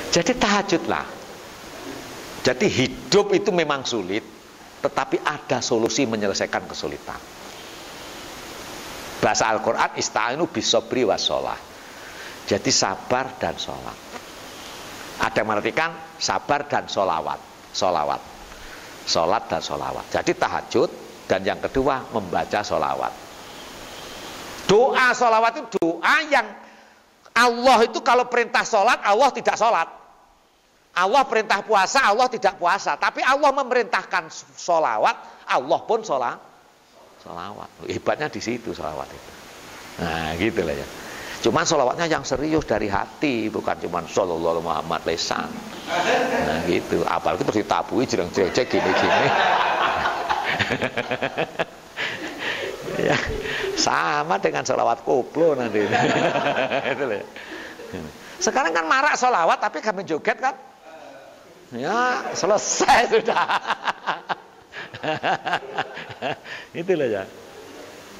Jadi tahajudlah. Jadi hidup itu memang sulit, tetapi ada solusi menyelesaikan kesulitan. Bahasa Al-Quran, ista'inu bisobri wassalah. Jadi sabar dan sholat. Ada yang mengartikan sabar dan sholawat. Sholawat. Sholat dan sholawat. Jadi tahajud, dan yang kedua membaca sholawat. Doa sholawat itu doa yang Allah itu kalau perintah sholat, Allah tidak sholat. Allah perintah puasa, Allah tidak puasa. Tapi Allah memerintahkan sholawat, Allah pun sholawat. Hebatnya di situ sholawat itu. Nah gitu lah ya. Cuman sholawatnya yang serius dari hati, bukan cuman Sallallahu Muhammad lesan. Nah gitu. Apalagi terus ditabui jereng-jereng gini-gini. Ya, sama dengan sholawat koplo nanti. Itu lah. Sekarang kan marak sholawat, tapi kami joget kan? Ya selesai sudah. Itulah ya.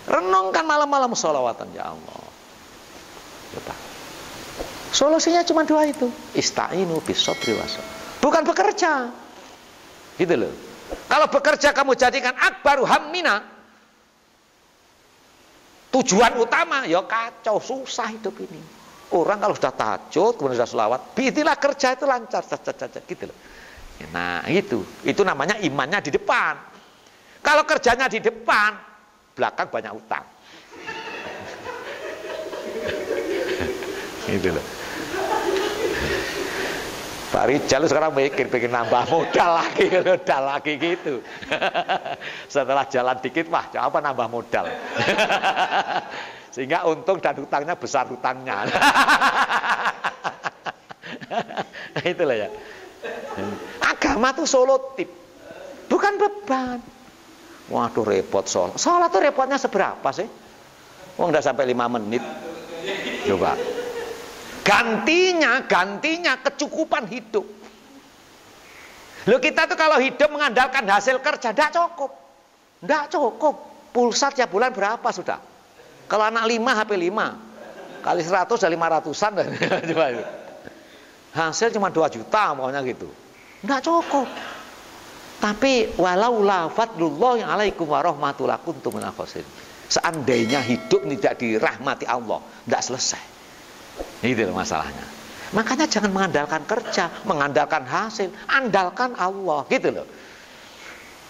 Renungkan malam-malam sholawatan ya Allah. Coba. Solusinya cuma dua itu. Ista'inu bisobri wassalah. Bukan bekerja. Gitu loh. Kalau bekerja kamu jadikan akbaru hammina, tujuan utama, ya kacau, susah hidup ini. Orang kalau sudah tahajud, kemudian sudah sholawat, biistilah kerja itu lancar, gitu loh. Nah itu namanya imannya di depan. Kalau kerjanya di depan, belakang banyak utang. Gitu loh. Pak Rijal sekarang mikir pengen nambah modal lagi gitu. Setelah jalan dikit, wah apa nambah modal. Sehingga untung dan hutangnya besar hutangnya. Itulah ya. Agama tuh solutif, bukan beban. Waduh repot sholat. Sholat tuh repotnya seberapa sih? Wong udah sampai 5 menit. Coba. Gantinya kecukupan hidup. Loh kita tuh kalau hidup mengandalkan hasil kerja, tidak cukup. Pulsa tiap bulan berapa sudah? Kalau anak 5 HP 5 kali 100 udah 500-an. Hasil cuma 2 juta maunya gitu. Tidak cukup. Tapi walaula fadlullah yang alaikum warahmatullahi kuntum minal khasirin. Seandainya hidup tidak dirahmati Allah, tidak selesai. Itu masalahnya. Makanya jangan mengandalkan kerja, mengandalkan hasil, andalkan Allah, gitu loh.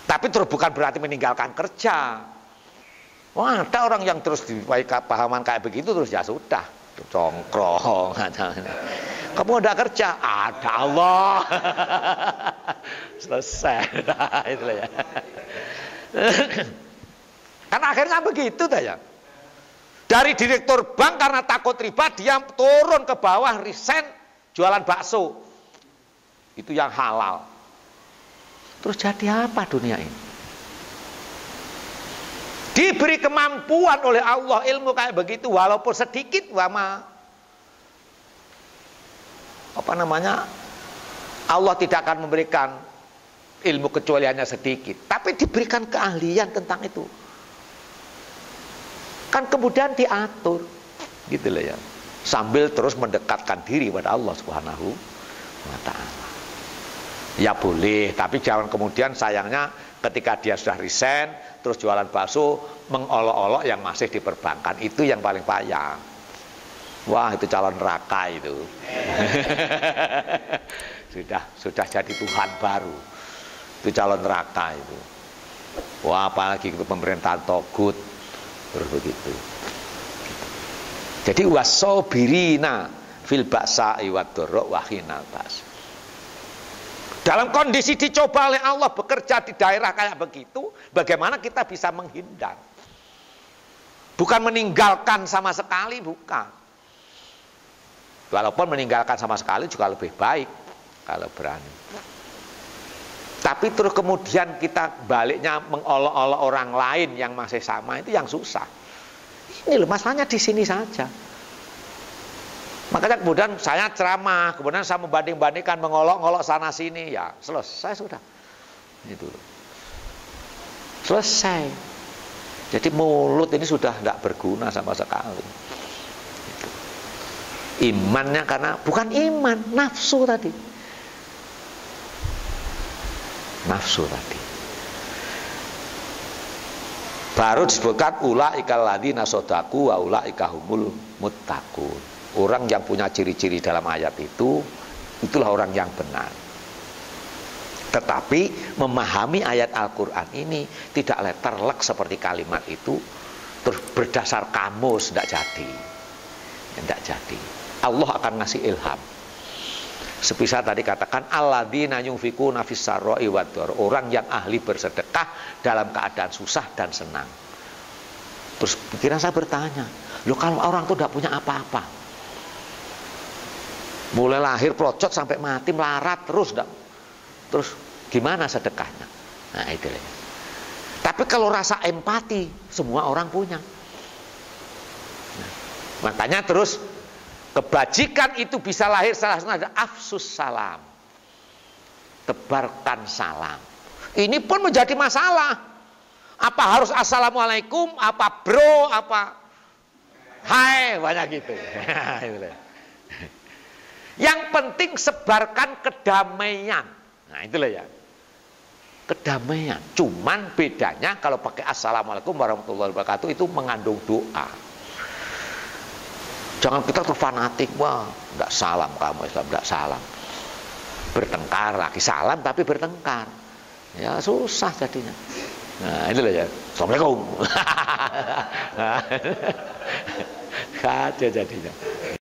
Tapi terus bukan berarti meninggalkan kerja. Wah, ada orang yang terus pahaman kayak begitu terus ya sudah, congkrong. Kamu ada kerja, ada Allah. Selesai. Itulah ya. Kan akhirnya begitu dah ya. Dari direktur bank karena takut riba, dia turun ke bawah resign jualan bakso. Itu yang halal. Terus jadi apa dunia ini? Diberi kemampuan oleh Allah ilmu kayak begitu, walaupun sedikit, Allah tidak akan memberikan ilmu kecuali hanya sedikit, tapi diberikan keahlian tentang itu. Kan kemudian diatur, gitu loh ya, sambil terus mendekatkan diri pada Allah Subhanahu wa Ta'ala. Ya boleh, tapi jangan kemudian sayangnya ketika dia sudah resign terus jualan bakso mengolok-olok yang masih di perbankan, itu yang paling payah. Wah, itu calon neraka itu. sudah jadi Tuhan baru. Itu calon neraka itu. Wah, apalagi itu pemerintahan togut. Terus begitu. Jadi wasobirina fil ba'sa'i wad-dharra wa hinal ba's. Dalam kondisi dicoba oleh Allah bekerja di daerah kayak begitu, bagaimana kita bisa menghindar? Bukan meninggalkan sama sekali, bukan. Walaupun meninggalkan sama sekali juga lebih baik kalau berani. Tapi terus kemudian kita baliknya mengolok-olok orang lain yang masih sama, itu yang susah. Ini loh masalahnya di sini saja. Makanya kemudian saya ceramah, kemudian saya membanding-bandingkan, mengolok-olok sana sini, ya selesai sudah. Itu selesai. Jadi mulut ini sudah tidak berguna sama sekali. Imannya karena bukan iman, nafsu tadi. Nafsu tadi. Baru disebutkan ulaikal ladzina shadaku wa ulaika humul muttaqun. Orang yang punya ciri-ciri dalam ayat itu, itulah orang yang benar. Tetapi memahami ayat Al-Quran ini tidak terlek seperti kalimat itu terus berdasar kamus, tidak jadi. Tidak jadi. Allah akan ngasih ilham. Sepisah tadi katakan alladzina yunfikuna fis sarra'i wad dharra, orang yang ahli bersedekah dalam keadaan susah dan senang. Terus pikiran saya bertanya, loh kalau orang itu tidak punya apa-apa, mulai lahir pelocot sampai mati melarat terus gimana sedekahnya? Nah itu lah. Tapi kalau rasa empati semua orang punya. Nah, makanya terus kebajikan itu bisa lahir salah satunya ada afsus salam, tebarkan salam. Ini pun menjadi masalah. Apa harus assalamualaikum, apa bro, apa hai, banyak gitu. Yang penting sebarkan kedamaian. Nah itulah ya, kedamaian. Cuman bedanya kalau pakai assalamualaikum warahmatullahi wabarakatuh itu mengandung doa. Jangan kita tuh fanatik, wah, enggak salam kamu Islam, enggak salam. Bertengkar lagi, salam tapi bertengkar. Ya susah jadinya. Nah, itulah ya. Assalamualaikum. Kacau jadinya.